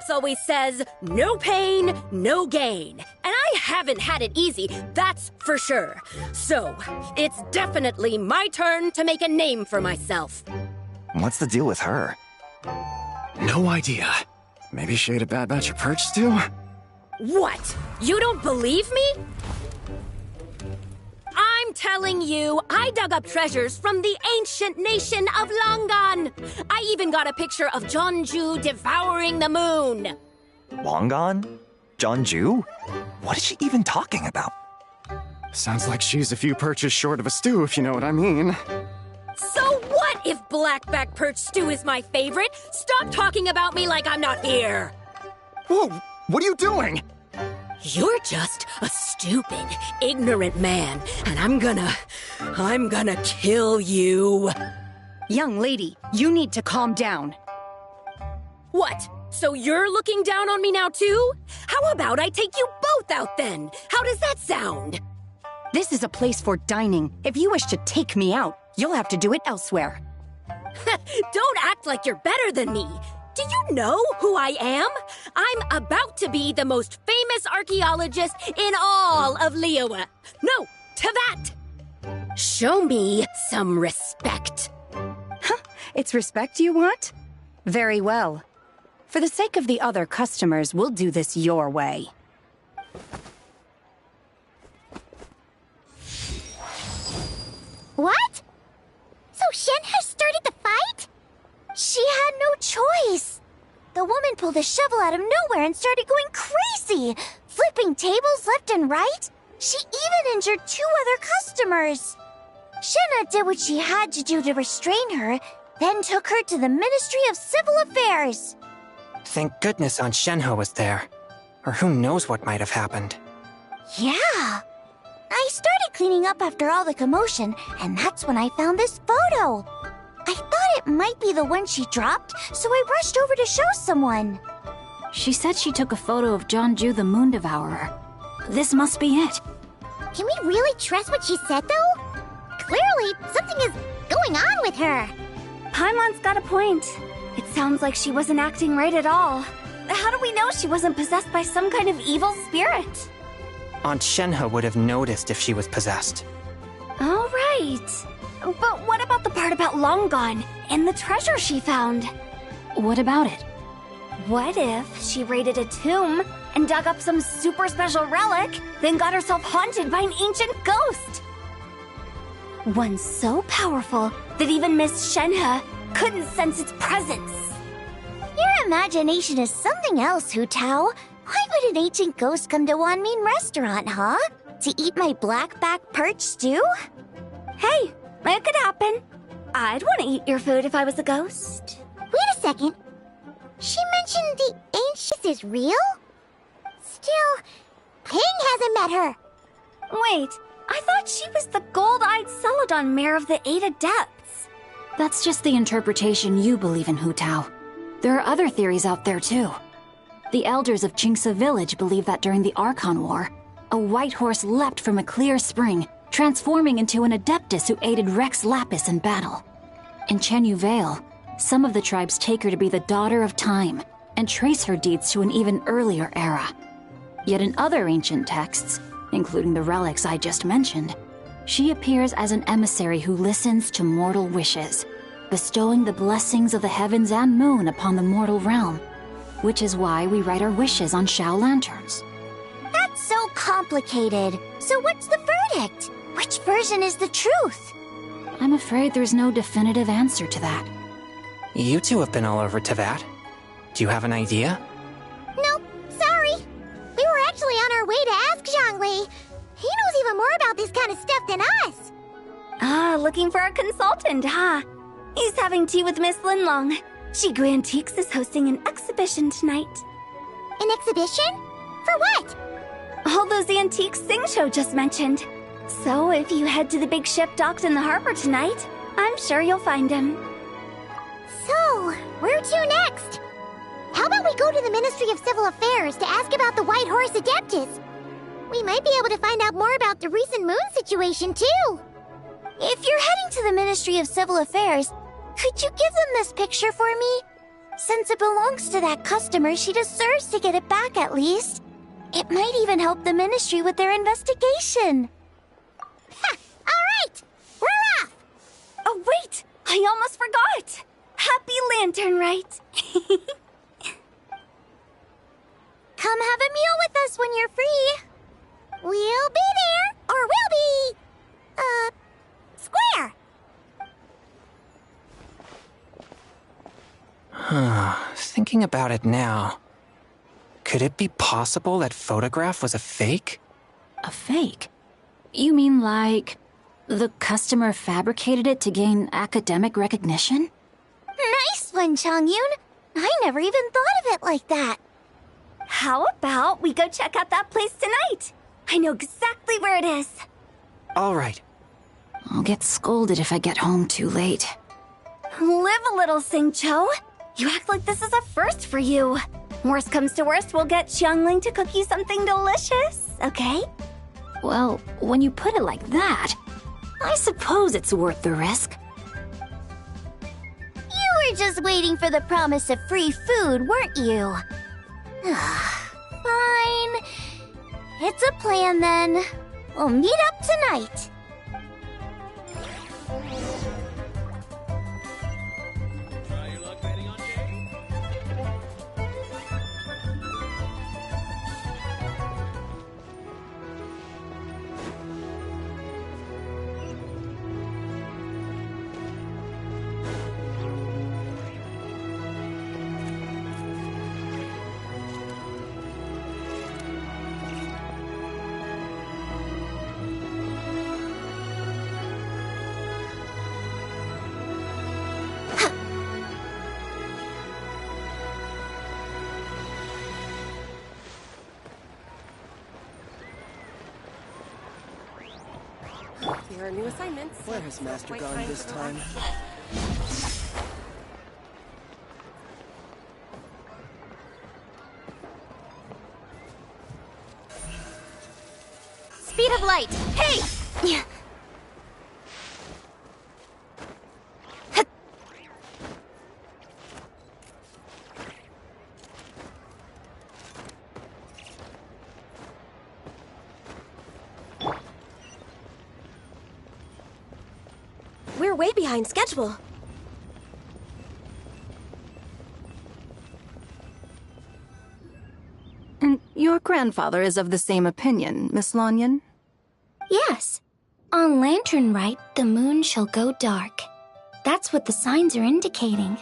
boss always says, no pain, no gain. And I haven't had it easy, that's for sure. So, it's definitely my turn to make a name for myself. What's the deal with her? No idea. Maybe she ate a bad batch of perch stew? What? You don't believe me? I'm telling you, I dug up treasures from the ancient nation of Longan. I even got a picture of Jeonju devouring the moon. Longan? Jeonju? What is she even talking about? Sounds like she's a few perches short of a stew, if you know what I mean. So what if blackback perch stew is my favorite? Stop talking about me like I'm not here. Whoa, what are you doing? You're just a stupid, ignorant man, and I'm gonna kill you. Young lady, you need to calm down. What? So you're looking down on me now too? How about I take you both out then? How does that sound? This is a place for dining. If you wish to take me out, you'll have to do it elsewhere. Don't act like you're better than me. Do you know who I am? I'm about to be the most famous archaeologist in all of Liyue. No, Tevat! Show me some respect. It's respect you want? Very well. For the sake of the other customers, we'll do this your way. What? So Shen has started the fight? She had no choice. The woman pulled a shovel out of nowhere and started going crazy, flipping tables left and right. She even injured 2 other customers. Shenna did what she had to do to restrain her, then took her to the Ministry of Civil Affairs. Thank goodness Aunt Shenhe was there. Or who knows what might have happened. Yeah. I started cleaning up after all the commotion, and that's when I found this photo. I thought it might be the one she dropped, so I rushed over to show someone. She said she took a photo of Jeonju the Moon Devourer. This must be it. Can we really trust what she said, though? Clearly, something is going on with her. Paimon's got a point. It sounds like she wasn't acting right at all. How do we know she wasn't possessed by some kind of evil spirit? Aunt Shenhe would have noticed if she was possessed. All right. But what about the part about Longan and the treasure she found? What about it? What if she raided a tomb and dug up some super special relic, then got herself haunted by an ancient ghost? One so powerful that even Miss Shenhe couldn't sense its presence. Your imagination is something else, Hu Tao. Why would an ancient ghost come to Wanmin restaurant, huh? To eat my blackback perch stew? Hey, it could happen. I'd want to eat your food if I was a ghost. Wait a second. She mentioned the ancient is real? Still, Ping hasn't met her. Wait, I thought she was the gold-eyed Celadon mare of the 8 Adepts. That's just the interpretation you believe in, Hu Tao. There are other theories out there too. The elders of Qingce village believe that during the Archon War, a white horse leapt from a clear spring, transforming into an Adeptus who aided Rex Lapis in battle. In Chenyu Vale, some of the tribes take her to be the daughter of time, and trace her deeds to an even earlier era. Yet in other ancient texts, including the relics I just mentioned, she appears as an emissary who listens to mortal wishes, bestowing the blessings of the heavens and moon upon the mortal realm, which is why we write our wishes on Xiao lanterns. That's so complicated. So what's the verdict? Which version is the truth? I'm afraid there's no definitive answer to that. You two have been all over Tevat. Do you have an idea? Nope, sorry. We were actually on our way to ask Zhongli. He knows even more about this kind of stuff than us. Ah, looking for a consultant, huh? He's having tea with Miss Linlong. Shigu Antiques is hosting an exhibition tonight. An exhibition? For what? All those antiques Sing-Show just mentioned. So if you head to the big ship docked in the harbor tonight, I'm sure you'll find him. So, where to next? How about we go to the Ministry of Civil Affairs to ask about the White Horse Adeptus? We might be able to find out more about the recent moon situation, too. If you're heading to the Ministry of Civil Affairs, could you give them this picture for me? Since it belongs to that customer, she deserves to get it back at least. It might even help the Ministry with their investigation. Ha! Alright! We're off! Oh, wait! I almost forgot! Happy Lanternlit! Come have a meal with us when you're free. We'll be there, or we'll be... square. Thinking about it now, could it be possible that photograph was a fake? A fake? You mean like the customer fabricated it to gain academic recognition? Nice one, Chongyun. I never even thought of it like that. How about we go check out that place tonight? I know exactly where it is. All right. I'll get scolded if I get home too late. Live a little, Singcho. You act like this is a first for you. Worst comes to worst, we'll get Xiangling to cook you something delicious, okay? Well, when you put it like that, I suppose it's worth the risk. You were just waiting for the promise of free food, weren't you? Fine. It's a plan then. We'll meet up tonight. Here are new assignments. Where has Master gone this time? Speed of light! Hey! We're way behind schedule. And your grandfather is of the same opinion, Miss Lanyan? Yes. On Lanternlit, the moon shall go dark. That's what the signs are indicating.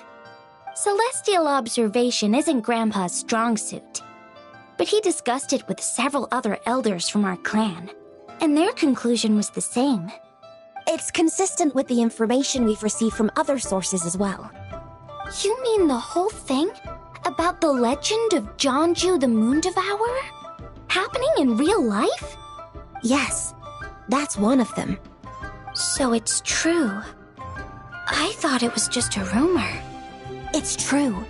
Celestial observation isn't Grandpa's strong suit. But he discussed it with several other elders from our clan, and their conclusion was the same. It's consistent with the information we've received from other sources as well. You mean the whole thing? About the legend of Jonju the Moon Devourer? Happening in real life? Yes, that's one of them. So it's true. I thought it was just a rumor. It's true.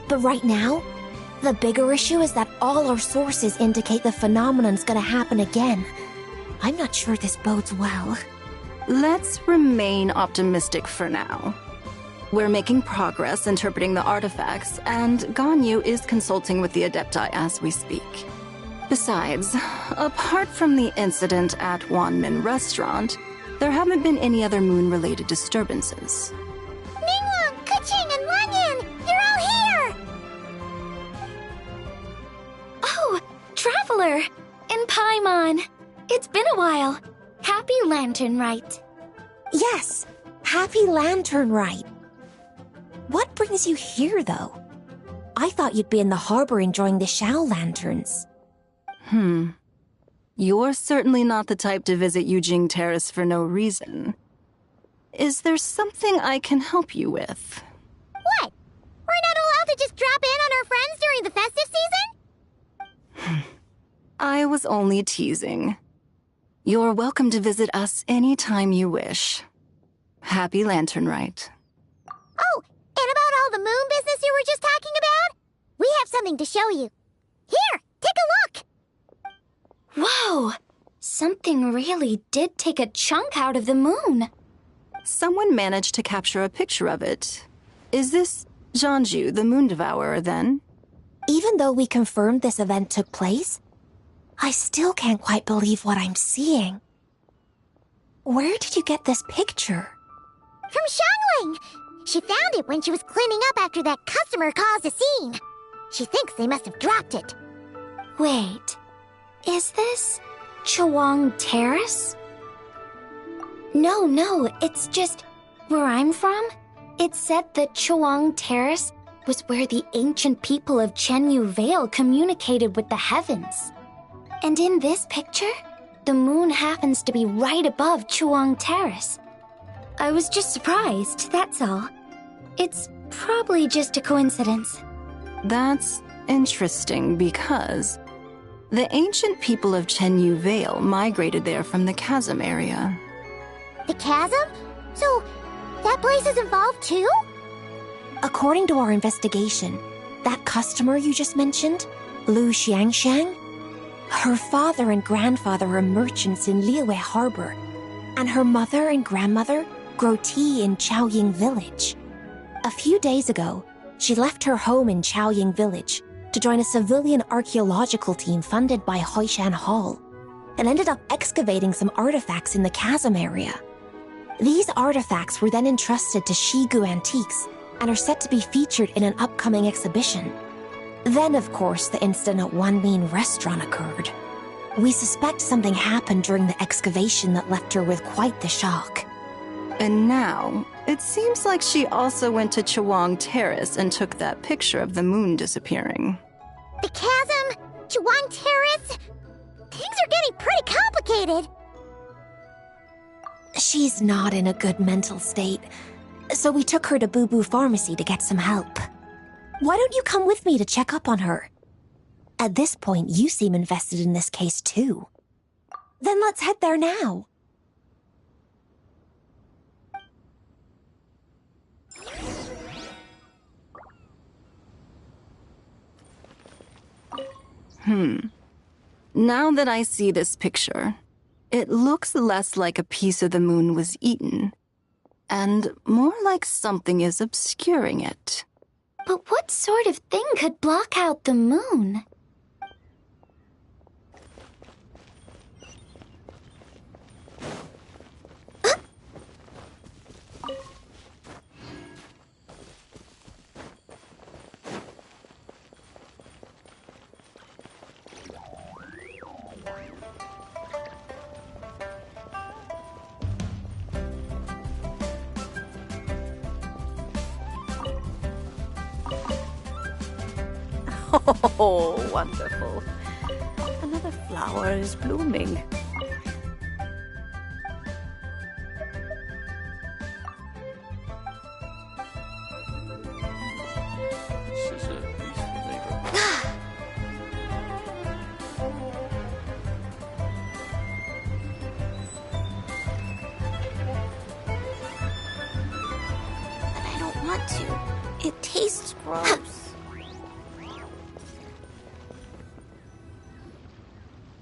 But right now, the bigger issue is that all our sources indicate the phenomenon's gonna happen again. I'm not sure this bodes well. Let's remain optimistic for now. We're making progress interpreting the artifacts, and Ganyu is consulting with the Adepti as we speak. Besides, apart from the incident at Wanmin Restaurant, there haven't been any other moon-related disturbances. Ningguang, Keqing, and Lanyan! You're all here! Oh, Traveler! And Paimon! It's been a while. Happy Lanternlit. Yes, happy Lanternlit. What brings you here, though? I thought you'd be in the harbor enjoying the Shao lanterns. You're certainly not the type to visit Yujing Terrace for no reason. Is there something I can help you with? What? We're not allowed to just drop in on our friends during the festive season? I was only teasing. You're welcome to visit us anytime you wish. Happy Lanternlit. Oh, and about all the moon business you were just talking about? We have something to show you. Here, take a look! Whoa! Something really did take a chunk out of the moon. Someone managed to capture a picture of it. Is this Jeonju, the Moon Devourer, then? Even though we confirmed this event took place, I still can't quite believe what I'm seeing. Where did you get this picture? From Xiangling! She found it when she was cleaning up after that customer caused a scene. She thinks they must have dropped it. Wait, is this Chawang Terrace? No, it's just where I'm from. It said that Chawang Terrace was where the ancient people of Chenyu Vale communicated with the heavens. And in this picture, the moon happens to be right above Chawang Terrace. I was just surprised, that's all. It's probably just a coincidence. That's interesting because the ancient people of Chenyu Vale migrated there from the chasm area. The chasm? So, that place is involved too? According to our investigation, that customer you just mentioned, Lu Xiangxiang, her father and grandfather are merchants in Liyue Harbor, and her mother and grandmother grow tea in Chaoying Village. A few days ago, she left her home in Chaoying Village to join a civilian archaeological team funded by Hoishan Hall, and ended up excavating some artifacts in the chasm area. These artifacts were then entrusted to Shigu Antiques and are set to be featured in an upcoming exhibition. Then, of course, the incident at Wanmin Restaurant occurred. We suspect something happened during the excavation that left her with quite the shock. And now, it seems like she also went to Chawang Terrace and took that picture of the moon disappearing. The chasm? Chawang Terrace? Things are getting pretty complicated. She's not in a good mental state, so we took her to Boo Boo Pharmacy to get some help. Why don't you come with me to check up on her? At this point, you seem invested in this case too. Then let's head there now. Now that I see this picture, it looks less like a piece of the moon was eaten, and more like something is obscuring it. But what sort of thing could block out the moon? Oh, wonderful. Another flower is blooming. But I don't want to. It tastes gross.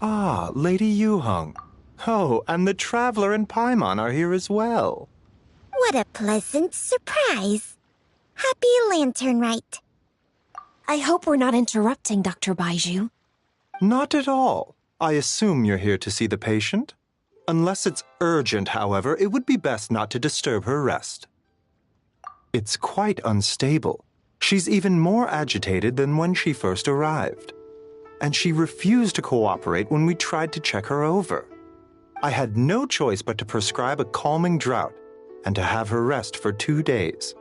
Ah, Lady Yuheng. Oh, and the Traveler and Paimon are here as well. What a pleasant surprise. Happy Lanternlit. I hope we're not interrupting, Dr. Baiju. Not at all. I assume you're here to see the patient? Unless it's urgent, however, it would be best not to disturb her rest. It's quite unstable. She's even more agitated than when she first arrived. And she refused to cooperate when we tried to check her over. I had no choice but to prescribe a calming draught and to have her rest for 2 days.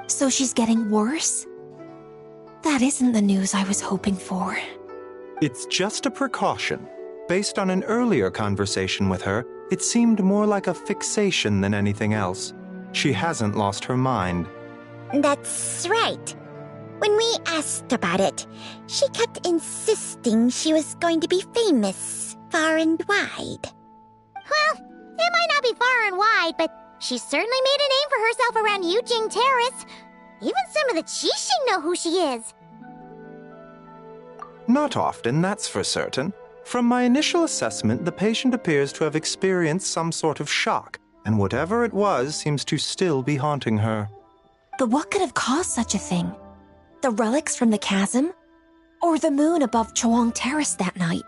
So she's getting worse? That isn't the news I was hoping for. It's just a precaution. Based on an earlier conversation with her, it seemed more like a fixation than anything else. She hasn't lost her mind. That's right. When we asked about it, she kept insisting she was going to be famous far and wide. Well, it might not be far and wide, but she certainly made a name for herself around Yujing Terrace. Even some of the Qixing know who she is. Not often, that's for certain. From my initial assessment, the patient appears to have experienced some sort of shock, and whatever it was seems to still be haunting her. But what could have caused such a thing? The relics from the chasm? Or the moon above Choang Terrace that night?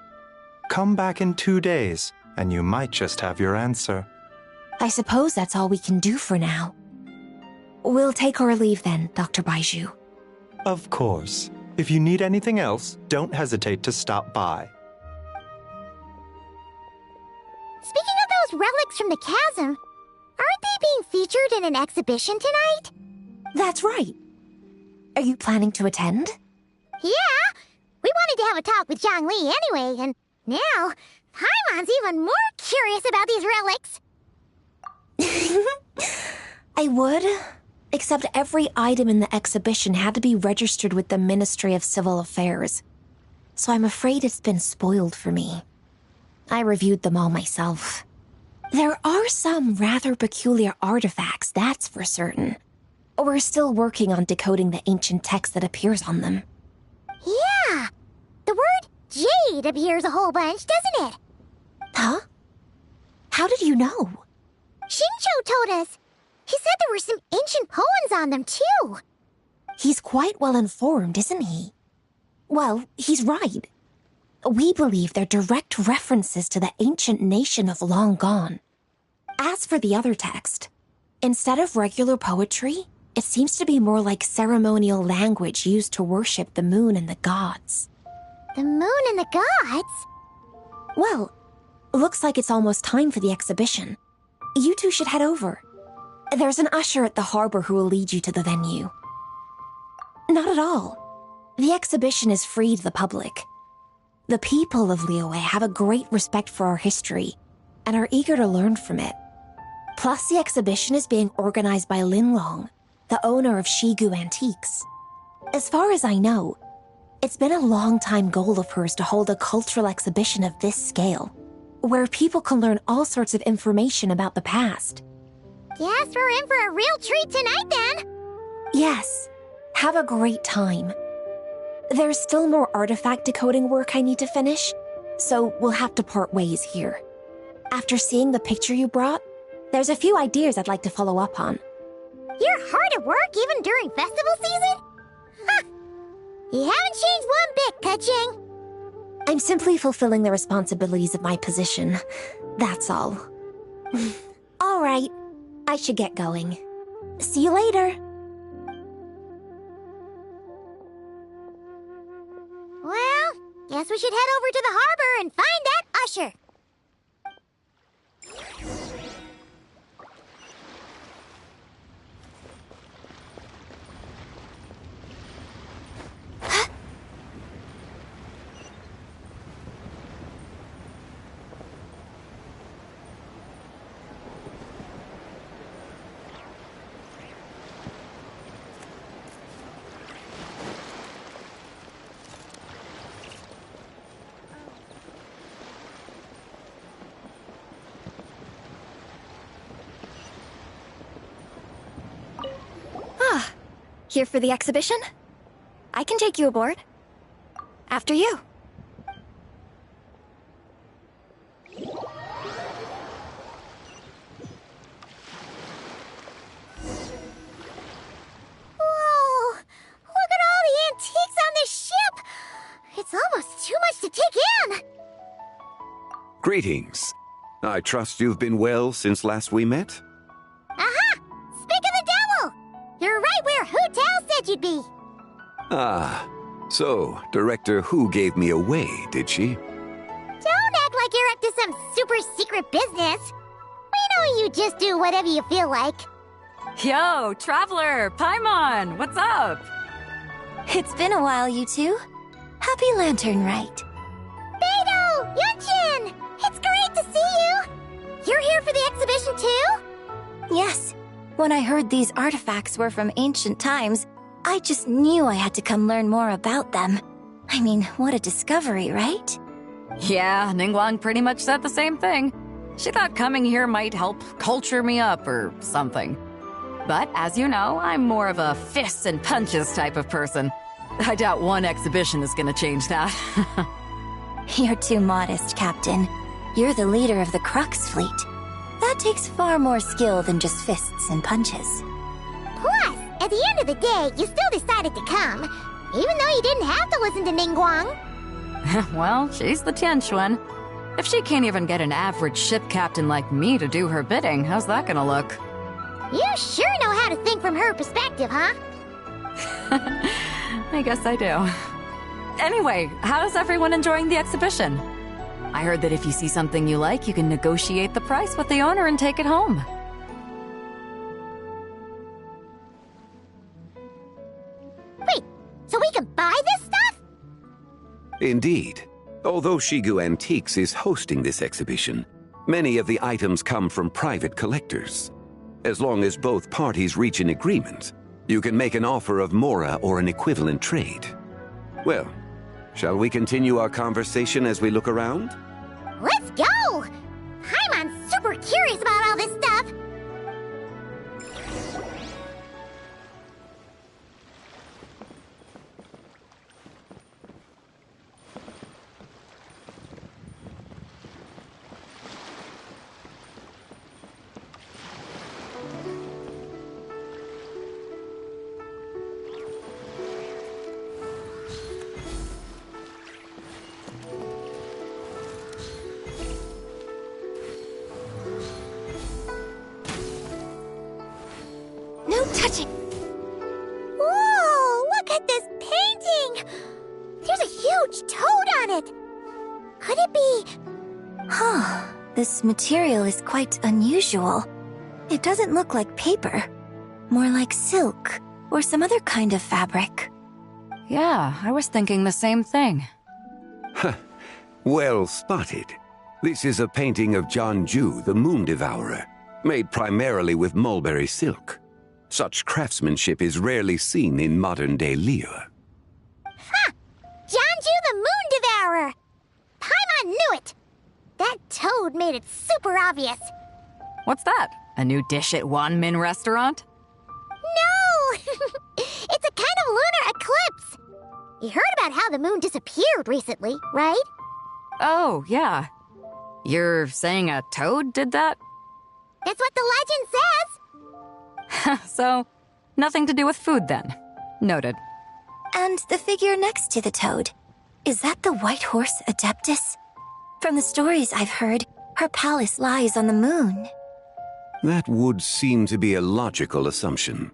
Come back in 2 days, and you might just have your answer. I suppose that's all we can do for now. We'll take our leave then, Dr. Baiju. Of course. If you need anything else, don't hesitate to stop by. Speaking of those relics from the chasm, aren't they being featured in an exhibition tonight? That's right. Are you planning to attend? Yeah! We wanted to have a talk with Zhongli anyway, and now Paimon's even more curious about these relics. I would, except every item in the exhibition had to be registered with the Ministry of Civil Affairs. So I'm afraid it's been spoiled for me. I reviewed them all myself. There are some rather peculiar artifacts, that's for certain. We're still working on decoding the ancient text that appears on them. Yeah! The word jade appears a whole bunch, doesn't it? Huh? How did you know? Shincho told us. He said there were some ancient poems on them, too. He's quite well informed, isn't he? Well, he's right. We believe they're direct references to the ancient nation of long gone. As for the other text, instead of regular poetry, it seems to be more like ceremonial language used to worship the moon and the gods. The moon and the gods? Well, looks like it's almost time for the exhibition. You two should head over. There's an usher at the harbor who will lead you to the venue. Not at all. The exhibition is free to the public. The people of Liyue have a great respect for our history and are eager to learn from it. Plus, the exhibition is being organized by Linlong, the owner of Shigu Antiques. As far as I know, it's been a long-time goal of hers to hold a cultural exhibition of this scale, where people can learn all sorts of information about the past. Guess we're in for a real treat tonight, then. Yes. Have a great time. There's still more artifact decoding work I need to finish, so we'll have to part ways here. After seeing the picture you brought, there's a few ideas I'd like to follow up on. You're hard at work even during festival season? Huh. You haven't changed one bit, Ka-Ching. I'm simply fulfilling the responsibilities of my position. That's all. All right. I should get going. See you later. Well, guess we should head over to the harbor and find that usher. Here for the exhibition? I can take you aboard. After you. Whoa! Look at all the antiques on this ship! It's almost too much to take in! Greetings. I trust you've been well since last we met? Aha! Speak of the devil! You're right where Hu Tao said you'd be! Ah, so Director Hu gave me away, did she? Don't act like you're up to some super secret business! We know you just do whatever you feel like. Yo, Traveler! Paimon! What's up? It's been a while, you two. Happy Lanternlit. Beidou! Yunchin! It's great to see you! You're here for the exhibition too? Yes. When I heard these artifacts were from ancient times, I just knew I had to come learn more about them. I mean, what a discovery, right? Yeah, Ningguang pretty much said the same thing. She thought coming here might help culture me up or something. But as you know, I'm more of a fists and punches type of person. I doubt one exhibition is gonna change that. You're too modest, Captain. You're the leader of the Crux fleet. That takes far more skill than just fists and punches. Plus, At the end of the day, you still decided to come, even though you didn't have to listen to Ningguang. Well, she's the Tianquan. If she can't even get an average ship captain like me to do her bidding, how's that gonna look? You sure know how to think from her perspective, huh? I guess I do. Anyway, how's everyone enjoying the exhibition? I heard that if you see something you like, you can negotiate the price with the owner and take it home. Wait, so we can buy this stuff? Indeed. Although Shigu Antiques is hosting this exhibition, many of the items come from private collectors. As long as both parties reach an agreement, you can make an offer of mora or an equivalent trade. Well, shall we continue our conversation as we look around? Let's go! Paimon's super curious about all this stuff. No touching! Whoa! Look at this painting! There's a huge toad on it! Could it be... Huh. This material is quite unusual. It doesn't look like paper. More like silk, or some other kind of fabric. Yeah, I was thinking the same thing. Well spotted. This is a painting of Jianju, the Moon Devourer, made primarily with mulberry silk. Such craftsmanship is rarely seen in modern-day Liyue. Ha! Jianju the Moon Devourer! Paimon knew it! That toad made it super obvious. What's that? A new dish at Wanmin restaurant? No! It's a kind of lunar eclipse! You heard about how the moon disappeared recently, right? Oh, yeah. You're saying a toad did that? That's what the legend says! So, nothing to do with food then. Noted. And the figure next to the toad. Is that the white horse Adeptus? From the stories I've heard, her palace lies on the moon. That would seem to be a logical assumption.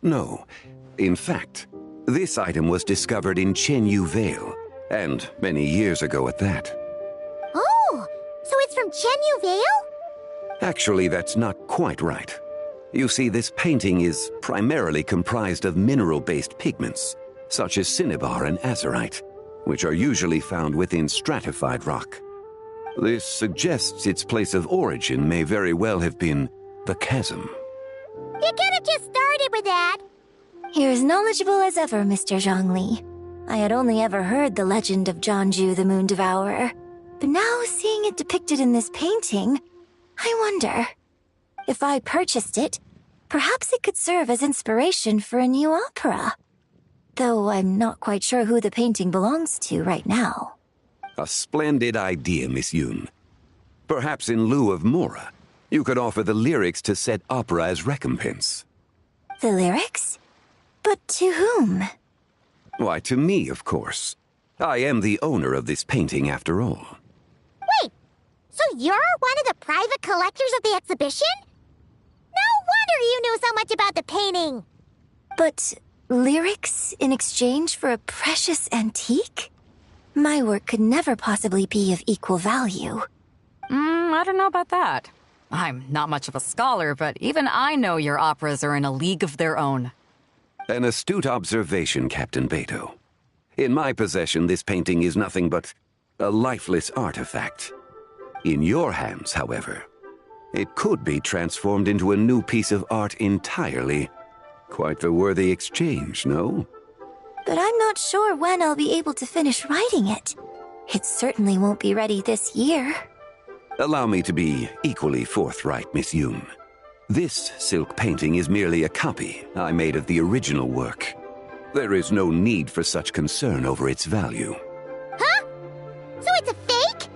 No. In fact, this item was discovered in Chenyu Vale, and many years ago at that. Oh, so it's from Chenyu Vale? Actually, that's not quite right. You see, this painting is primarily comprised of mineral-based pigments, such as cinnabar and azurite, which are usually found within stratified rock. This suggests its place of origin may very well have been the chasm. You could have just started with that. You're as knowledgeable as ever, Mr. Zhongli. I had only ever heard the legend of Jianju the Moon Devourer, but now seeing it depicted in this painting, I wonder, if I purchased it, perhaps it could serve as inspiration for a new opera. Though I'm not quite sure who the painting belongs to right now. A splendid idea, Miss Yoon. Perhaps in lieu of mora, you could offer the lyrics to said opera as recompense. The lyrics? But to whom? Why, to me, of course. I am the owner of this painting, after all. Wait, so you're one of the private collectors of the exhibition? No wonder you knew so much about the painting. But lyrics in exchange for a precious antique? My work could never possibly be of equal value. I don't know about that. I'm not much of a scholar, but even I know your operas are in a league of their own. An astute observation, Captain Beto. In my possession, this painting is nothing but a lifeless artifact. In your hands, however, it could be transformed into a new piece of art entirely. Quite the worthy exchange, no? But I'm not sure when I'll be able to finish writing it. It certainly won't be ready this year. Allow me to be equally forthright, Miss Yoon. This silk painting is merely a copy I made of the original work. There is no need for such concern over its value. Huh? So it's a fake?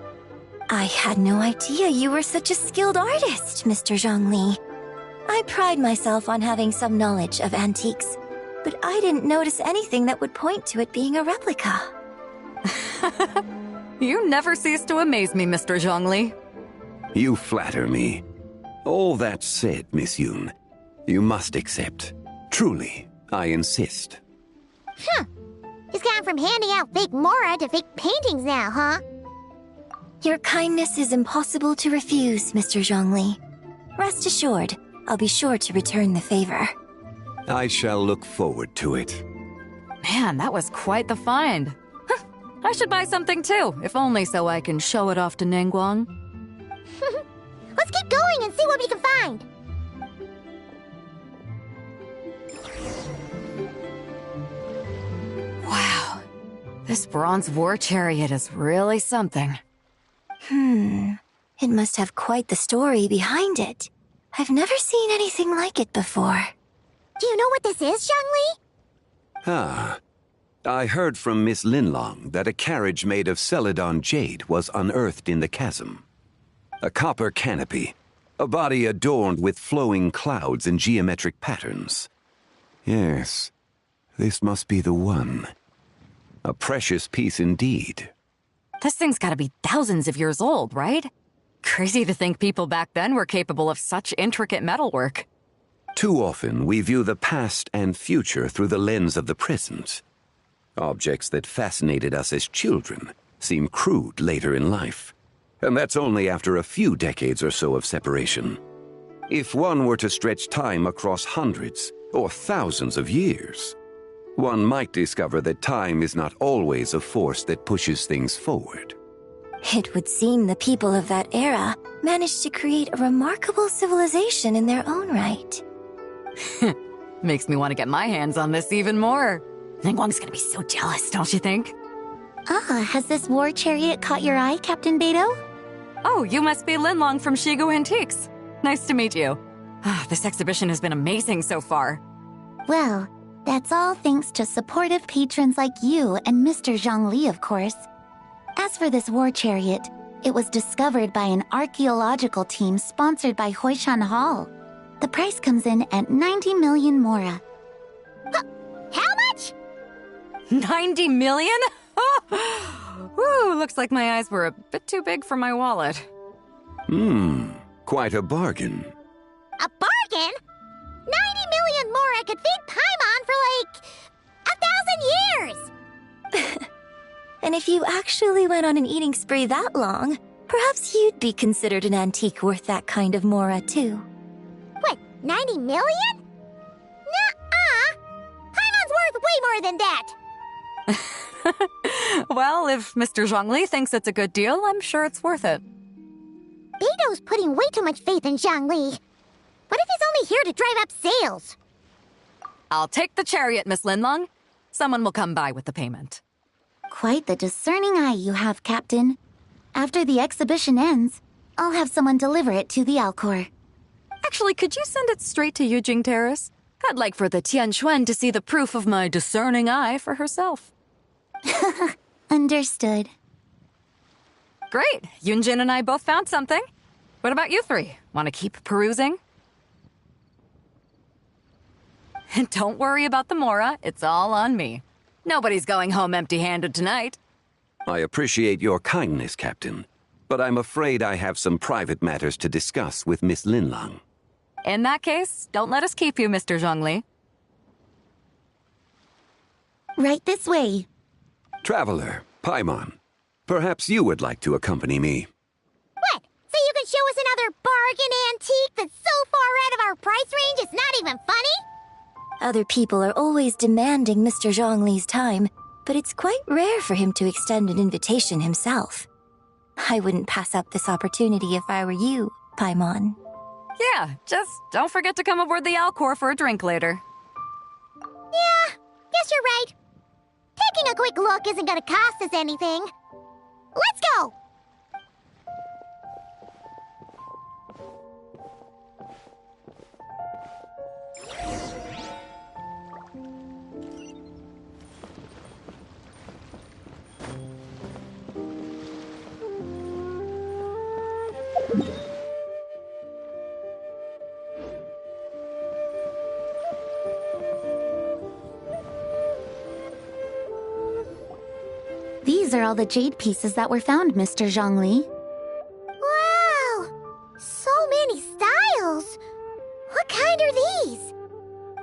I had no idea you were such a skilled artist, Mr. Zhongli. I pride myself on having some knowledge of antiques, but I didn't notice anything that would point to it being a replica. You never cease to amaze me, Mr. Zhongli. You flatter me. All that said, Miss Yoon, you must accept. Truly, I insist. Huh. He's gone from handing out fake Mora to fake paintings now, huh? Your kindness is impossible to refuse, Mr. Zhongli. Rest assured, I'll be sure to return the favor. I shall look forward to it. Man, that was quite the find. Huh, I should buy something too, if only so I can show it off to Ningguang. Let's keep going and see what we can find. Wow, this bronze war chariot is really something. It must have quite the story behind it. I've never seen anything like it before. Do you know what this is, Zhongli? Ah. I heard from Miss Linlong that a carriage made of Celadon jade was unearthed in the chasm. A copper canopy, a body adorned with flowing clouds and geometric patterns. Yes, this must be the one. A precious piece indeed. This thing's gotta be thousands of years old, right? Crazy to think people back then were capable of such intricate metalwork. Too often, we view the past and future through the lens of the present. Objects that fascinated us as children seem crude later in life. And that's only after a few decades or so of separation. If one were to stretch time across hundreds or thousands of years, one might discover that time is not always a force that pushes things forward. It would seem the people of that era managed to create a remarkable civilization in their own right. Makes me want to get my hands on this even more. Ningguang's gonna be so jealous, don't you think? Ah, has this war chariot caught your eye, Captain Beidou? Oh, you must be Linlong from Shigu Antiques. Nice to meet you. This exhibition has been amazing so far. Well, that's all thanks to supportive patrons like you and Mr. Zhongli, of course. As for this war chariot, it was discovered by an archaeological team sponsored by Hoishan Hall. The price comes in at 90 million Mora. How much? 90 million? Woo, looks like my eyes were a bit too big for my wallet. Quite a bargain. A bargain? 90 million Mora could feed Paimon for like 1,000 years! And if you actually went on an eating spree that long, perhaps you'd be considered an antique worth that kind of Mora, too. What, 90 million? Nuh-uh! Paimon's worth way more than that! Well, if Mr. Zhongli thinks it's a good deal, I'm sure it's worth it. Beidou's putting way too much faith in Zhongli. What if he's only here to drive up sales? I'll take the chariot, Miss Linlong. Someone will come by with the payment. Quite the discerning eye you have, Captain. After the exhibition ends, I'll have someone deliver it to the Alcor. Actually, could you send it straight to Yujing Terrace? I'd like for the Tianquan to see the proof of my discerning eye for herself. Understood. Great. Yunjin and I both found something. What about you three? Want to keep perusing? And don't worry about the Mora. It's all on me. Nobody's going home empty-handed tonight. I appreciate your kindness, Captain, but I'm afraid I have some private matters to discuss with Miss Linlong. In that case, don't let us keep you, Mr. Zhongli. Right this way. Traveler, Paimon, perhaps you would like to accompany me. What? So you can show us another bargain antique that's so far out of our price range it's not even funny? Other people are always demanding Mr. Zhongli's time, but it's quite rare for him to extend an invitation himself. I wouldn't pass up this opportunity if I were you, Paimon. Yeah, just don't forget to come aboard the Alcor for a drink later. Yeah, guess you're right. Taking a quick look isn't gonna cost us anything. Let's go! These are all the jade pieces that were found, Mr. Zhongli. Wow! So many styles! What kind are these?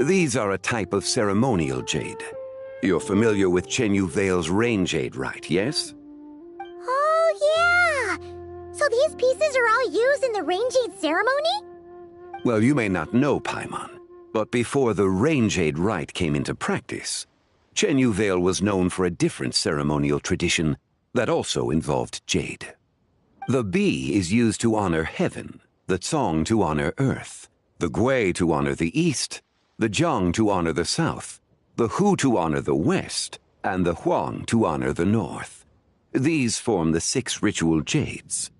These are a type of ceremonial jade. You're familiar with Chenyu Vale's rain jade, right, yes? Oh, yeah! So these pieces are all used in the rain jade ceremony? Well, you may not know, Paimon, but before the rain jade rite came into practice, Chenyu Vale was known for a different ceremonial tradition that also involved jade. The Bi is used to honor heaven, the Tsong to honor earth, the Gui to honor the east, the Jiang to honor the south, the Hu to honor the west, and the Huang to honor the north. These form the 6 ritual jades.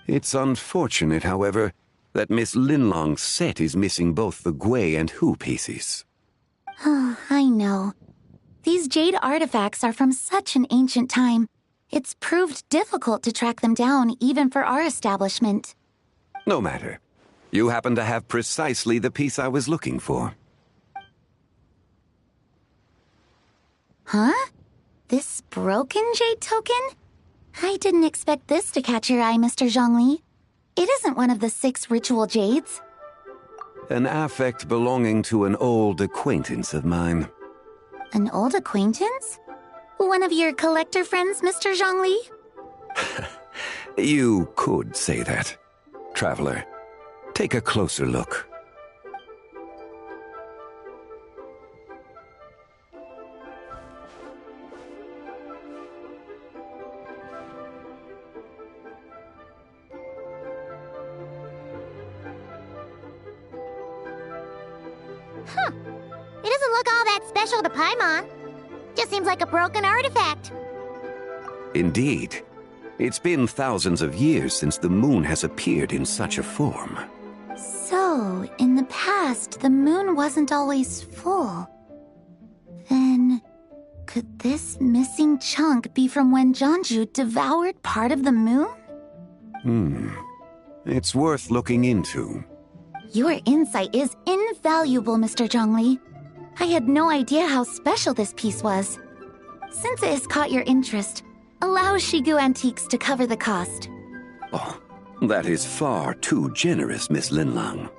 It's unfortunate, however, that Miss Linlong's set is missing both the Gui and Hu pieces. Oh, I know. These jade artifacts are from such an ancient time. It's proved difficult to track them down, even for our establishment. No matter. You happen to have precisely the piece I was looking for. Huh? This broken jade token? I didn't expect this to catch your eye, Mr. Zhongli. It isn't one of the 6 ritual jades. An affect belonging to an old acquaintance of mine. An old acquaintance? One of your collector friends, Mr. Zhongli? You could say that. Traveler, take a closer look. Huh. It doesn't look all that special to Paimon. Just seems like a broken artifact. Indeed. It's been thousands of years since the moon has appeared in such a form. So, in the past, the moon wasn't always full. Then, could this missing chunk be from when Jianzhu devoured part of the moon? It's worth looking into. Your insight is invaluable, Mr. Zhongli. I had no idea how special this piece was. Since it has caught your interest, allow Shigu Antiques to cover the cost. Oh, that is far too generous, Miss Linlang.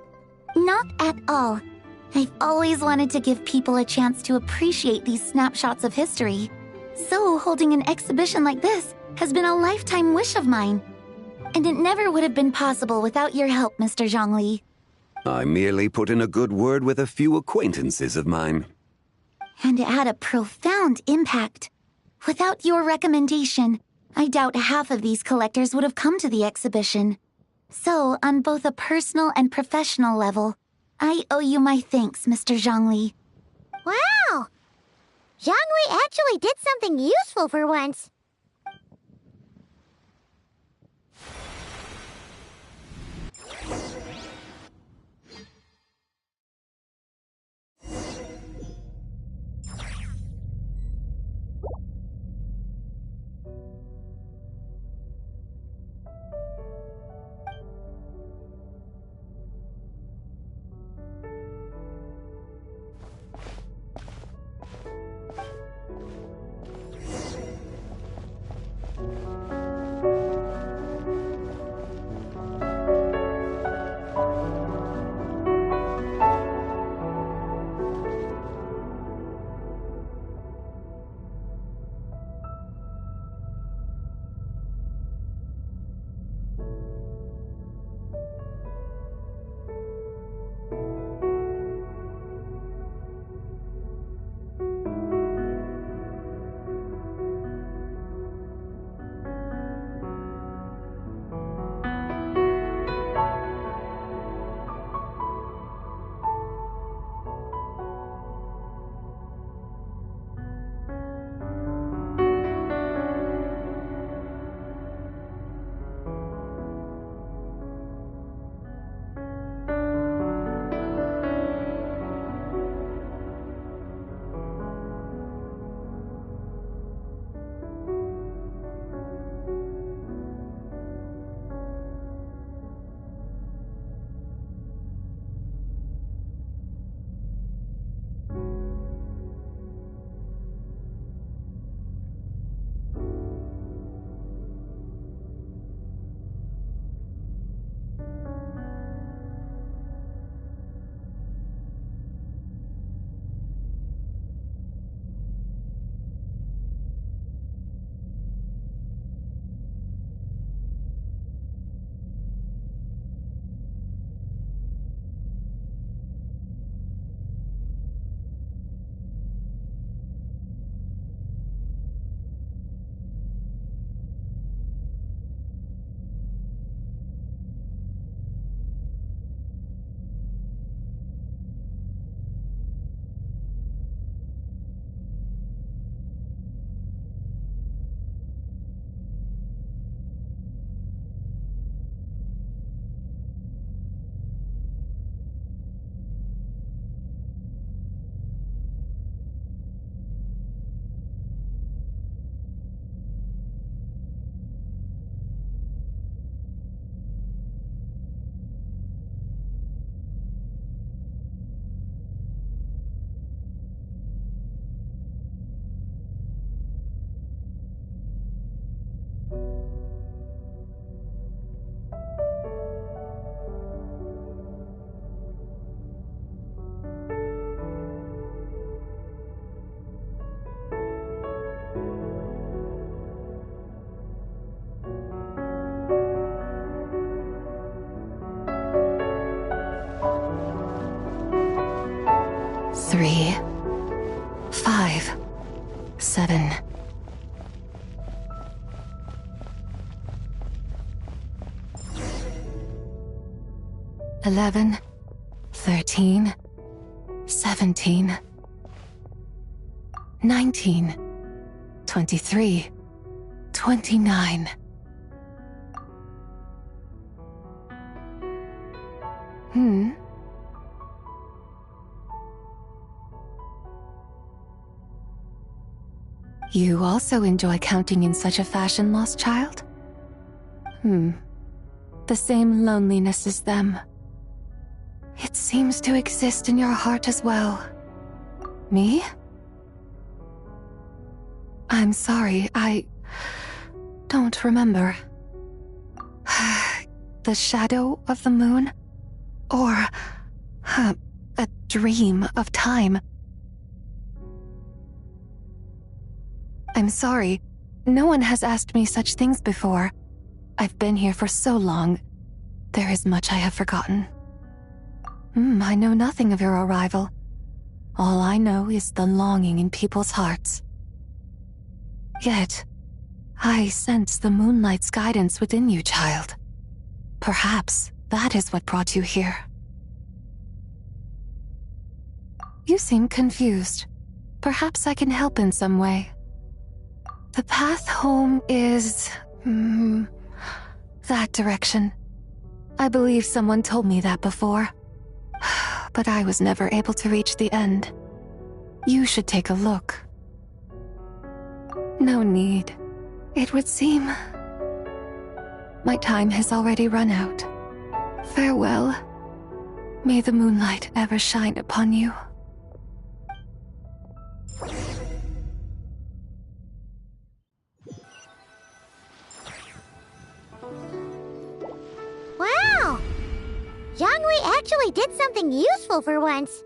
Not at all. I've always wanted to give people a chance to appreciate these snapshots of history. So holding an exhibition like this has been a lifetime wish of mine. And it never would have been possible without your help, Mr. Zhongli. I merely put in a good word with a few acquaintances of mine. And it had a profound impact. Without your recommendation, I doubt half of these collectors would have come to the exhibition. So, on both a personal and professional level, I owe you my thanks, Mr. Zhongli. Wow! Zhongli actually did something useful for once. 3, 5, 7. $11, 13, 17, 19, 23, 29. You also enjoy counting in such a fashion, lost child? The same loneliness as them. It seems to exist in your heart as well. Me? I'm sorry, I don't remember. The shadow of the moon? Or a dream of time? I'm sorry. No one has asked me such things before. I've been here for so long. There is much I have forgotten. I know nothing of your arrival. All I know is the longing in people's hearts. Yet, I sense the moonlight's guidance within you, child. Perhaps that is what brought you here. You seem confused. Perhaps I can help in some way. The path home is... that direction. I believe someone told me that before. But I was never able to reach the end. You should take a look. No need. It would seem... my time has already run out. Farewell. May the moonlight ever shine upon you. Wow! Jiangwei actually did something useful for once.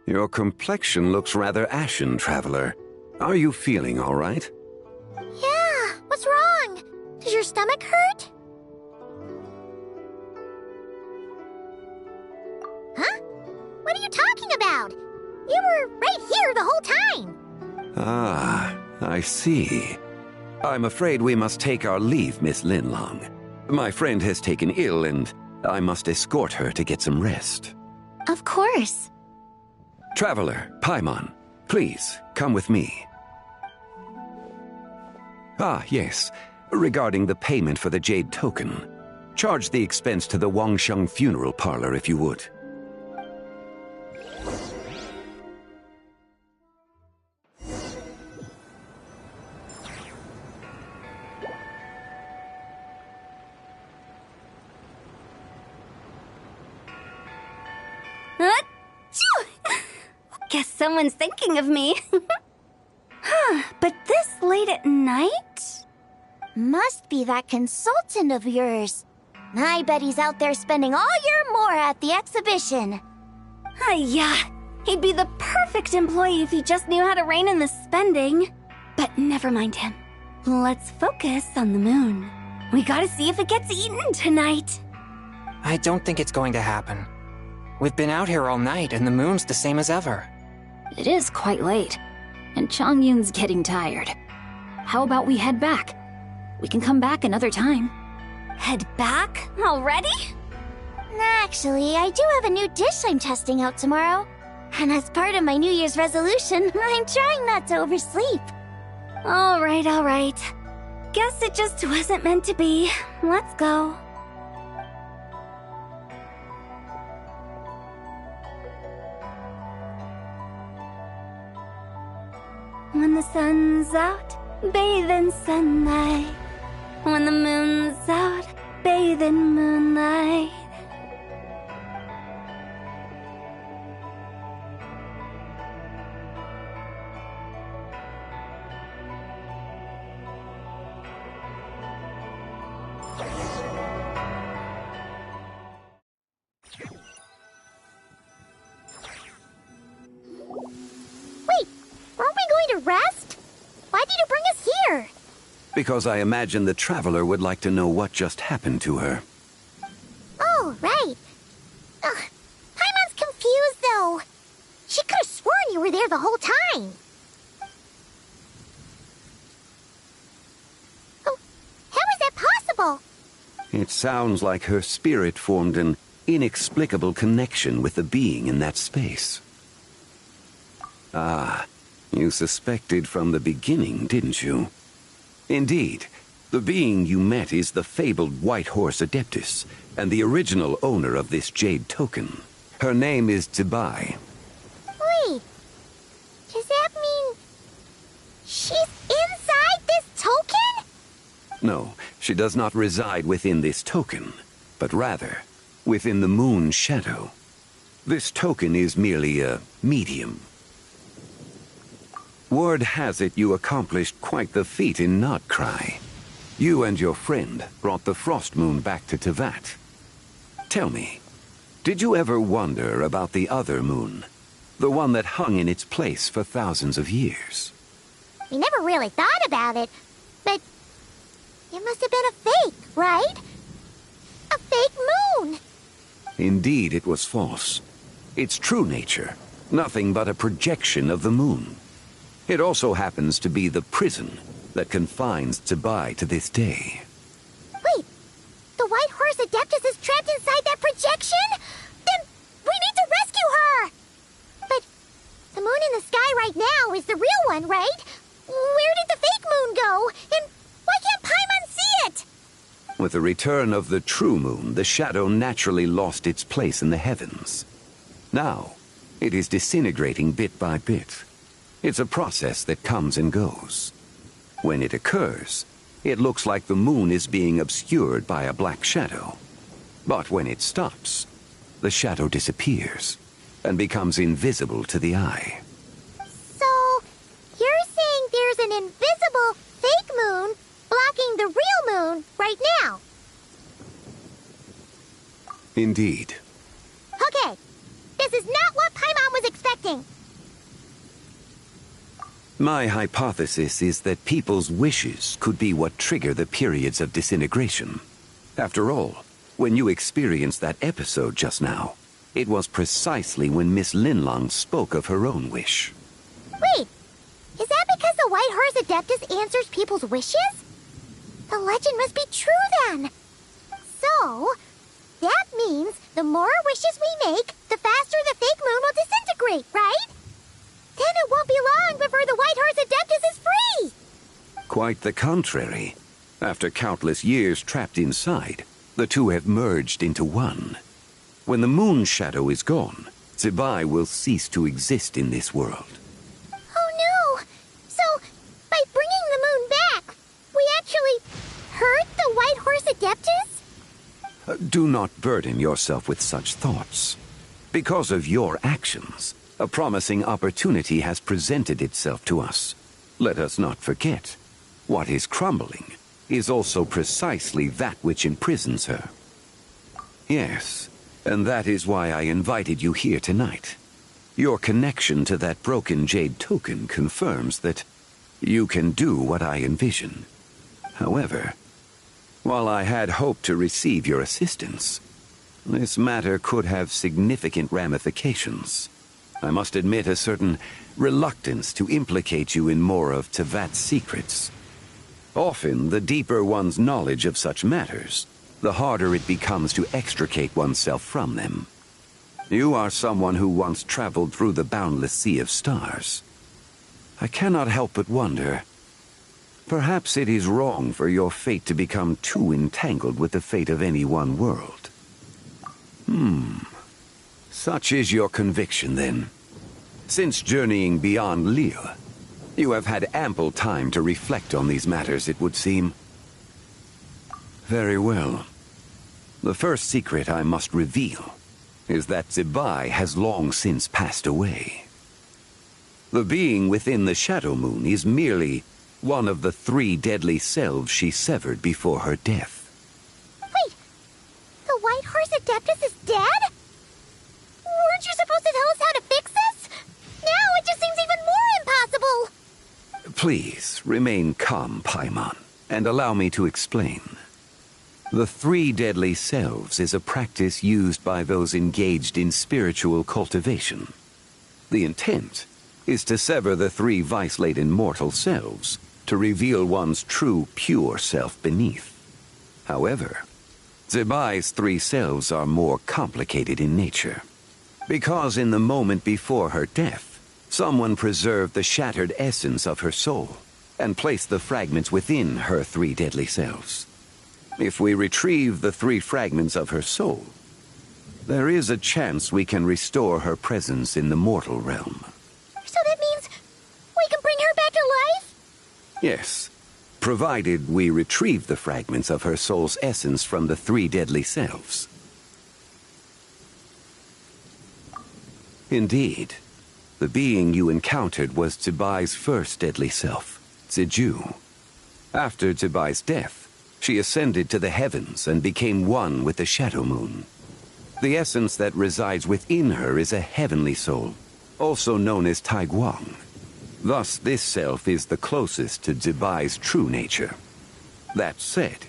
Your complexion looks rather ashen, Traveler. Are you feeling all right? Yeah, what's wrong? Does your stomach hurt? Huh? What are you talking about? You were right here the whole time. Ah, I see. I'm afraid we must take our leave, Miss Linlong. My friend has taken ill and I must escort her to get some rest. Of course. Traveler, Paimon, please, come with me. Ah, yes. Regarding the payment for the Jade Token. Charge the expense to the Wangsheng Funeral Parlor if you would. Guess someone's thinking of me. But this late at night? Must be that consultant of yours. I bet he's out there spending all year more at the exhibition. Yeah, he'd be the perfect employee if he just knew how to rein in the spending. But never mind him. Let's focus on the moon. We gotta see if it gets eaten tonight. I don't think it's going to happen. We've been out here all night and the moon's the same as ever. It is quite late, and Chongyun's getting tired. How about we head back? We can come back another time. Head back? Already? Actually, I do have a new dish I'm testing out tomorrow. And as part of my New Year's resolution, I'm trying not to oversleep. All right. Guess it just wasn't meant to be. Let's go. When the sun's out, bathe in sunlight. When the moon's out, bathe in moonlight. Wait, weren't we going to rest? Why did you bring us here? Because I imagine the Traveler would like to know what just happened to her. Oh, right. Paimon's confused, though. It sounds like her spirit formed an inexplicable connection with the being in that space. Ah, you suspected from the beginning, didn't you? Indeed, the being you met is the fabled White Horse Adeptus, and the original owner of this jade token. Her name is Zibai. Wait, does that mean she's inside this token? No, she does not reside within this token, but rather within the moon's shadow. This token is merely a medium. Word has it you accomplished quite the feat in Notcry. You and your friend brought the Frost Moon back to Tevat. Tell me, did you ever wonder about the other moon? The one that hung in its place for thousands of years? We never really thought about it, but it must have been a fake, right? A fake moon! Indeed, it was false. Its true nature, nothing but a projection of the moon. It also happens to be the prison that confines Zibai to this day. Wait, the White Horse Adeptus is trapped inside that projection? Then we need to rescue her! But the moon in the sky right now is the real one, right? Where did the fake moon go? And why can't Paimon see it? With the return of the true moon, the shadow naturally lost its place in the heavens. Now, it is disintegrating bit by bit. It's a process that comes and goes. When it occurs, it looks like the moon is being obscured by a black shadow. But when it stops, the shadow disappears and becomes invisible to the eye. So, you're saying there's an invisible fake moon blocking the real moon right now? Indeed. Okay, this is not what Paimon was expecting. My hypothesis is that people's wishes could be what trigger the periods of disintegration. After all, when you experienced that episode just now, it was precisely when Miss Linlong spoke of her own wish. Wait, is that because the White Horse Adeptus answers people's wishes? The legend must be true then. So, that means the more wishes we make, the faster the fake moon will disintegrate, right? Then it won't be long before the White Horse Adeptus is free! Quite the contrary. After countless years trapped inside, the two have merged into one. When the moon shadow is gone, Zibai will cease to exist in this world. Oh no! So, by bringing the moon back, we actually hurt the White Horse Adeptus? Do not burden yourself with such thoughts. Because of your actions, a promising opportunity has presented itself to us. Let us not forget, what is crumbling is also precisely that which imprisons her. Yes, and that is why I invited you here tonight. Your connection to that broken jade token confirms that you can do what I envision. However, while I had hoped to receive your assistance, this matter could have significant ramifications. I must admit a certain reluctance to implicate you in more of Tevat's secrets. Often, the deeper one's knowledge of such matters, the harder it becomes to extricate oneself from them. You are someone who once traveled through the boundless sea of stars. I cannot help but wonder, perhaps it is wrong for your fate to become too entangled with the fate of any one world. Such is your conviction, then. Since journeying beyond Liyue, you have had ample time to reflect on these matters, it would seem. Very well. The first secret I must reveal is that Zibai has long since passed away. The being within the Shadow Moon is merely one of the 3 deadly selves she severed before her death. Wait, the White Horse Adeptus is dead? Weren't you supposed to tell us how to fix this? Now it just seems even more impossible! Please, remain calm, Paimon, and allow me to explain. The 3 deadly selves is a practice used by those engaged in spiritual cultivation. The intent is to sever the 3 vice-laden mortal selves to reveal one's true, pure self beneath. However, Zebai's three selves are more complicated in nature. Because in the moment before her death, someone preserved the shattered essence of her soul and placed the fragments within her three deadly selves. If we retrieve the three fragments of her soul, there is a chance we can restore her presence in the mortal realm. So that means we can bring her back to life? Yes, provided we retrieve the fragments of her soul's essence from the three deadly selves. Indeed, the being you encountered was Zebai's first deadly self, Ziju. After Zebai's death, she ascended to the heavens and became one with the Shadow Moon. The essence that resides within her is a heavenly soul, also known as Taiguang. Thus, this self is the closest to Zebai's true nature. That said,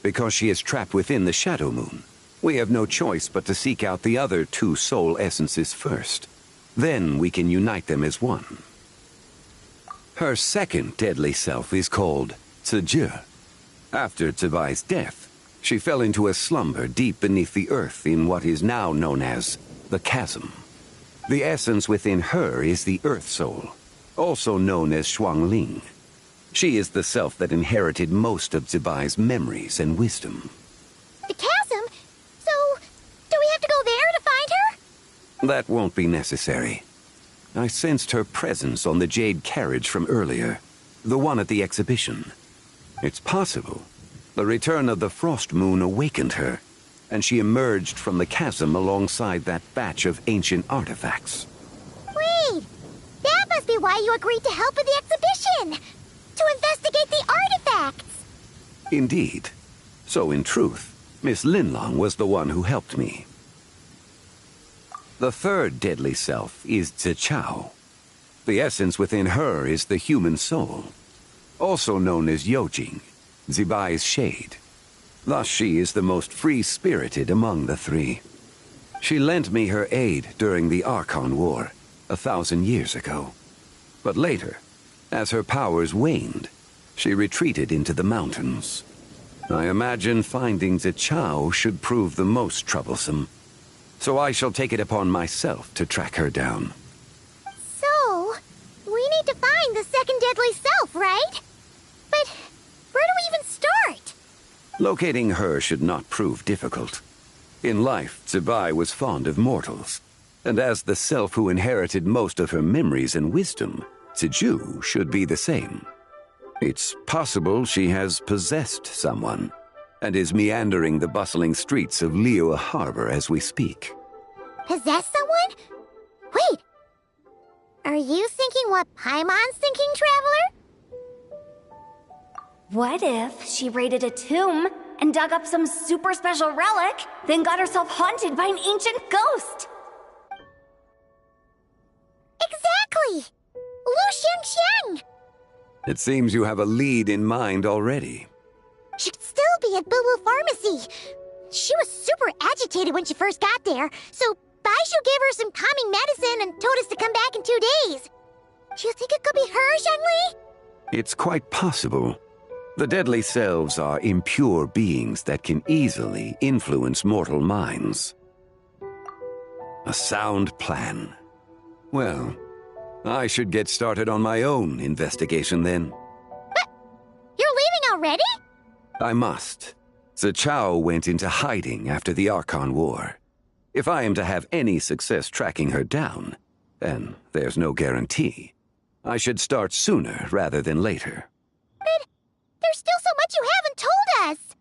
because she is trapped within the Shadow Moon, we have no choice but to seek out the other two soul essences first. Then we can unite them as one. Her second deadly self is called Ziju. After Zebai's death, she fell into a slumber deep beneath the earth in what is now known as the Chasm. The essence within her is the Earth Soul, also known as Shuangling. She is the self that inherited most of Zebai's memories and wisdom. The chasm? So, do we have to go there to find her? That won't be necessary. I sensed her presence on the jade carriage from earlier, the one at the exhibition. It's possible the return of the Frost Moon awakened her, and she emerged from the chasm alongside that batch of ancient artifacts. Wait! That must be why you agreed to help with the exhibition! To investigate the artifacts! Indeed. So in truth, Miss Linlong was the one who helped me. The third deadly self is Zichao. The essence within her is the human soul, also known as Yojing, Zebai's shade. Thus she is the most free-spirited among the three. She lent me her aid during the Archon War, 1,000 years ago. But later, as her powers waned, she retreated into the mountains. I imagine finding Zichao should prove the most troublesome, so I shall take it upon myself to track her down. So, we need to find the second deadly self, right? But where do we even start? Locating her should not prove difficult. In life, Zebai was fond of mortals, and as the self who inherited most of her memories and wisdom, Ziju should be the same. It's possible she has possessed someone, and is meandering the bustling streets of Liyue Harbor as we speak. Possess someone? Wait! Are you thinking what Paimon's thinking, Traveler? What if she raided a tomb and dug up some super special relic, then got herself haunted by an ancient ghost? Exactly! Lu Xiangxiang! It seems you have a lead in mind already. She'd still be at Boo Boo Pharmacy. She was super agitated when she first got there, so Baishu gave her some calming medicine and told us to come back in 2 days. Do you think it could be her, Zhengli? It's quite possible. The deadly selves are impure beings that can easily influence mortal minds. A sound plan. Well, I should get started on my own investigation then. But you're leaving already? I must. Zichao went into hiding after the Archon War. If I am to have any success tracking her down, and there's no guarantee, I should start sooner rather than later. But there's still so much you haven't told us!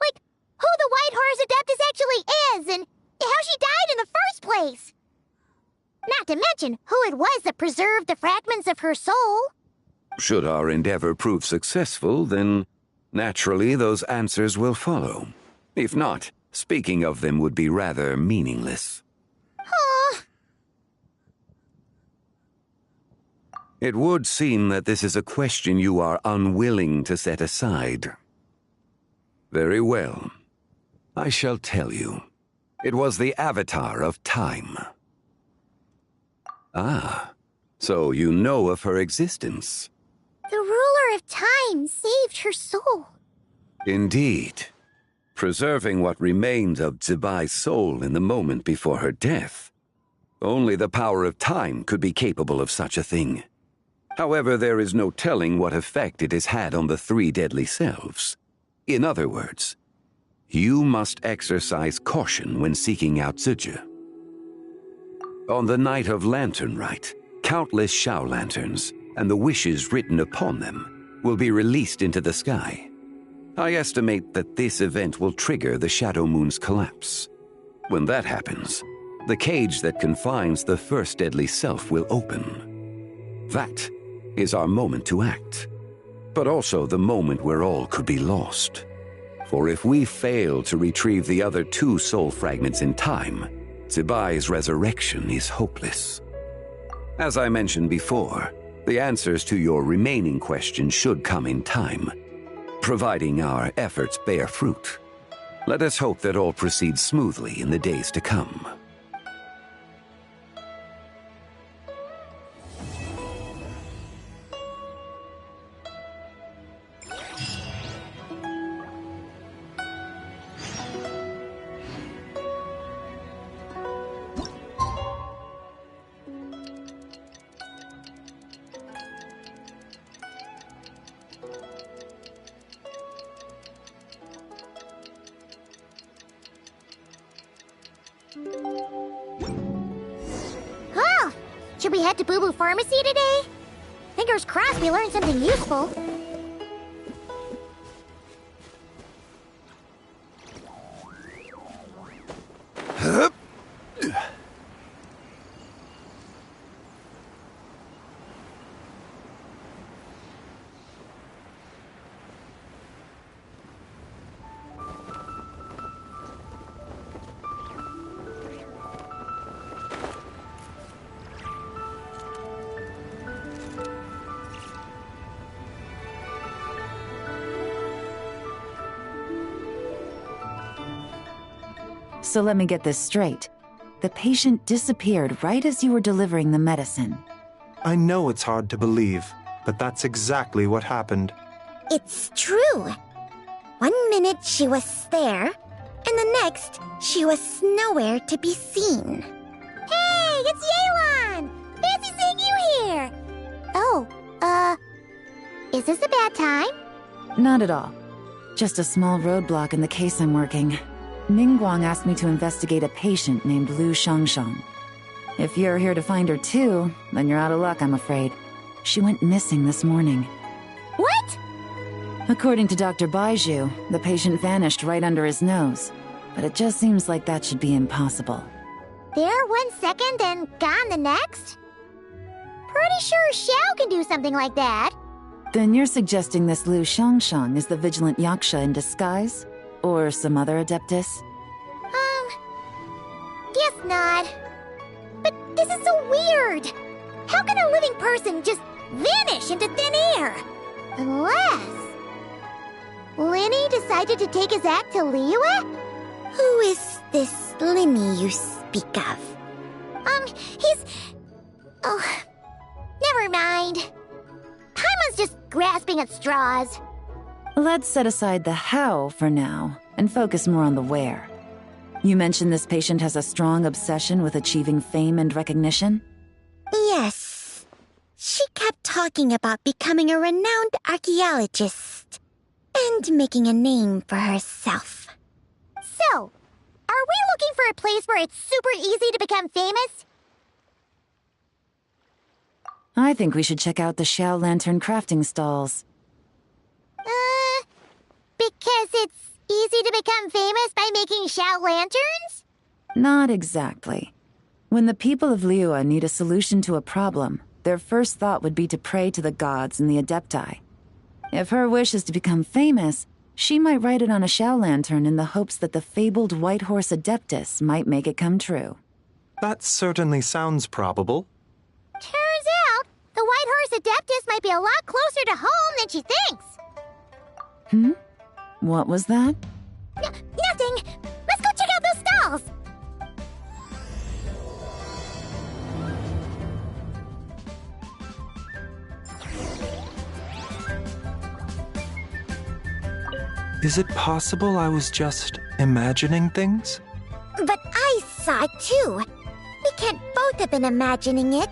Like, who the White Horse Adeptus actually is, and how she died in the first place! Not to mention who it was that preserved the fragments of her soul. Should our endeavor prove successful, then naturally those answers will follow. If not, speaking of them would be rather meaningless. Huh. It would seem that this is a question you are unwilling to set aside. Very well. I shall tell you. It was the Avatar of Time. Ah, so you know of her existence. The ruler of time saved her soul. Indeed. preserving what remained of Zibai's soul in the moment before her death. Only the power of time could be capable of such a thing. However, there is no telling what effect it has had on the three deadly selves. In other words, you must exercise caution when seeking out Zizhi. On the night of Lanternlit, countless Xiao lanterns and the wishes written upon them will be released into the sky. I estimate that this event will trigger the Shadow Moon's collapse. When that happens, the cage that confines the first deadly self will open. That is our moment to act, but also the moment where all could be lost. For if we fail to retrieve the other two soul fragments in time, Zibai's resurrection is hopeless. As I mentioned before, the answers to your remaining questions should come in time, providing our efforts bear fruit. Let us hope that all proceeds smoothly in the days to come. Oh! Should we head to Boo Boo Pharmacy today? Fingers crossed we learn something useful. So let me get this straight. The patient disappeared right as you were delivering the medicine. I know it's hard to believe, but that's exactly what happened. It's true. 1 minute she was there, and the next she was nowhere to be seen. Hey, it's Yelan! Fancy seeing you here! Oh, is this a bad time? Not at all. Just a small roadblock in the case I'm working. Ningguang asked me to investigate a patient named Lu Shangshang. If you're here to find her too, then you're out of luck, I'm afraid. She went missing this morning. What? According to Dr. Baiju, the patient vanished right under his nose. But it just seems like that should be impossible. There 1 second and gone the next? Pretty sure Xiao can do something like that. Then you're suggesting this Lu Shangshang is the vigilant Yaksha in disguise? Or some other adeptus? Guess not. But this is so weird. How can a living person just vanish into thin air? Unless... Linny decided to take his act to Liyue? Who is this Linny you speak of? He's... Oh, never mind. Paimon's just grasping at straws. Let's set aside the how for now, and focus more on the where. You mentioned this patient has a strong obsession with achieving fame and recognition? Yes. She kept talking about becoming a renowned archaeologist and making a name for herself. So, are we looking for a place where it's super easy to become famous? I think we should check out the Xiao Lantern crafting stalls. Because it's easy to become famous by making Xiao lanterns? Not exactly. When the people of Liyue need a solution to a problem, their first thought would be to pray to the gods and the Adepti. If her wish is to become famous, she might write it on a Xiao lantern in the hopes that the fabled White Horse Adeptus might make it come true. That certainly sounds probable. Turns out, the White Horse Adeptus might be a lot closer to home than she thinks. What was that? Nothing! Let's go check out those stalls! Is it possible I was just imagining things? But I saw it too. We can't both have been imagining it.